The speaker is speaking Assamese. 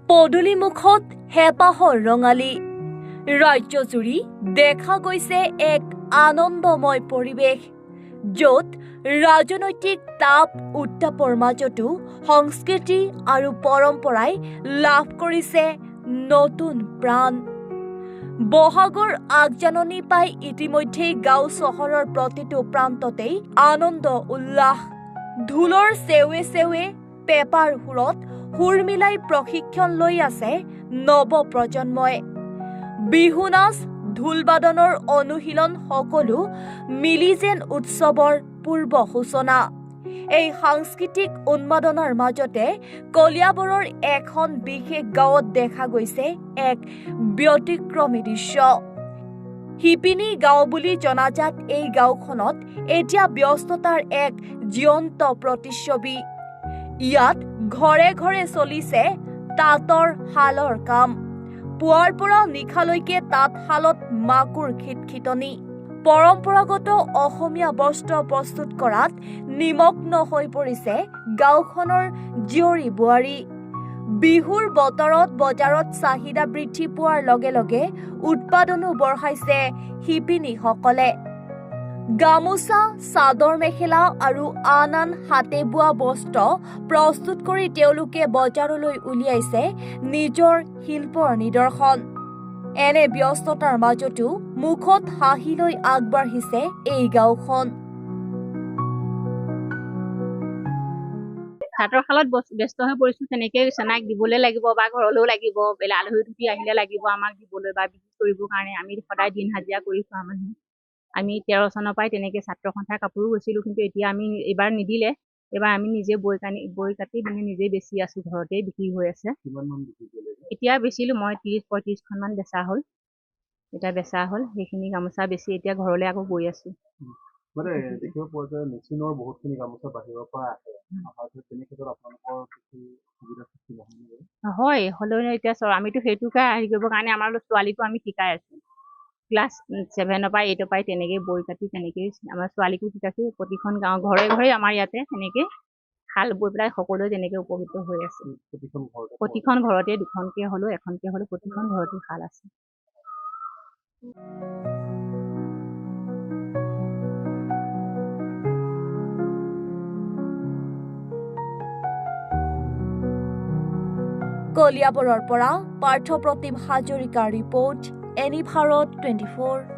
পদূলিমুখত হেঁপাহৰ ৰঙালী ৰাজ্যজুৰি দেখা গৈছে এক আনন্দময় পৰিৱেশ য'ত ৰাজনৈতিক তাপ উত্তাপৰ মাজতো সংস্কৃতি আৰু পৰম্পৰাই লাভ কৰিছে নতুন প্ৰাণ। বহাগৰ আগজাননী পাই ইতিমধ্যেই গাঁও চহৰৰ প্ৰতিটো প্ৰান্ততেই আনন্দ উল্লাস। ঢোলৰ চেৱে চেৱে পেপাৰ সুৰত সুৰ মিলাই প্ৰশিক্ষণ লৈ আছে নৱ প্ৰজন্মই। বিহু নাচ ঢোলবাদনৰ অনুশীলন সকলো মিলি যেন উৎসৱৰ পূৰ্ব সূচনা। এই সাংস্কৃতিক উন্মাদনাৰ মাজতে কলিয়াবৰৰ এখন বিশেষ গাঁৱত দেখা গৈছে এক ব্যতিক্ৰমী দৃশ্য। শিপিনী গাঁও বুলি জনাজাত এই গাঁওখনত এতিয়া ব্যস্ততাৰ এক জীৱন্ত প্ৰতিচ্ছবি। ইয়াত ঘৰে ঘৰে চলিছে তাঁতৰ শালৰ কাম। পুৱাৰ পৰা নিশালৈকে তাঁতশালত মাকুৰ খিটখিটনি। পৰম্পৰাগত অসমীয়া বস্ত্ৰ প্ৰস্তুত কৰাত নিমগ্ন হৈ পৰিছে গাঁওখনৰ জীয়ৰী বোৱাৰী। বিহুৰ বতৰত বজাৰত চাহিদা বৃদ্ধি পোৱাৰ লগে লগে উৎপাদনো বঢ়াইছে শিপিনীসকলে। গামোচা, চাদৰ মেখেলা আৰু আন আন হাতে বোৱা বস্ত্ৰ প্ৰস্তুত কৰি তেওঁলোকে বজাৰলৈ উলিয়াইছে নিজৰ শিল্পৰ নিদৰ্শন। এনে ব্যস্ততাৰ মাজতো মুখত হাঁহি লৈ আগবাঢ়িছে এই গাঁওখন। তাঁতৰ শালত ব্যস্ত হৈ পৰিছোঁ। তেনেকৈ চেনাইক দিবলৈ লাগিব বা ঘৰলৈও লাগিব, বেলেগ আলহী অতিথি আহিলে লাগিব আমাক দিবলৈ বা বিক্ৰী কৰিবৰ কাৰণে। আমি সদায় দিন হাজিৰা কৰি খোৱা মানুহ। আমি 13 চনৰ পৰাই তেনেকৈ ছাত্ৰ সন্থাৰ কাপোৰো গৈছিলোঁ, কিন্তু এতিয়া আমি এইবাৰ নিদিলে। এইবাৰ আমি নিজে বৈ কাটি মানে নিজে বেচি আছোঁ, ঘৰতে বিক্ৰী হৈ আছে। এতিয়া বেচিলোঁ মই 30-35খন মান বেচা হ'ল। এতিয়া বেচা হ'ল, সেইখিনি গামোচা বেচি এতিয়া ঘৰলৈ আকৌ গৈ আছোঁ। মানে দেখিব পোৱা যায় মেচিনৰ বহুতখিনি গামোচা বাহিৰৰ পৰা আহে। তেনে ক্ষেত্ৰত আপোনালোকৰ কিছু সুবিধা সৃষ্টি নহয়? হয়, হ'লেও এতিয়া আমিতো সেইটোকে হেৰি কৰিবৰ কাৰণে আমাৰ ছোৱালীকো আমি শিকাই আছোঁ। ক্লাছ 7 পৰা 8 পৰাই তেনেকৈ বৈ কাটি তেনেকৈ আমাৰ ছোৱালীকো শিকাইছোঁ। প্ৰতিখন গাঁও ঘৰে ঘৰে আমাৰ ইয়াতে তেনেকৈ শাল বৈ পেলাই সকলোৱে তেনেকৈ উপকৃত হৈ আছে। প্ৰতিখন ঘৰতে দুখনকৈ হ'লেও এখনকৈ হ'লেও প্ৰতিখন ঘৰতে শাল আছে। কলিয়াবৰৰ পৰা পাৰ্থপ্ৰতিম হাজৰিকাৰ ৰিপৰ্ট, এনি ভাৰত 24।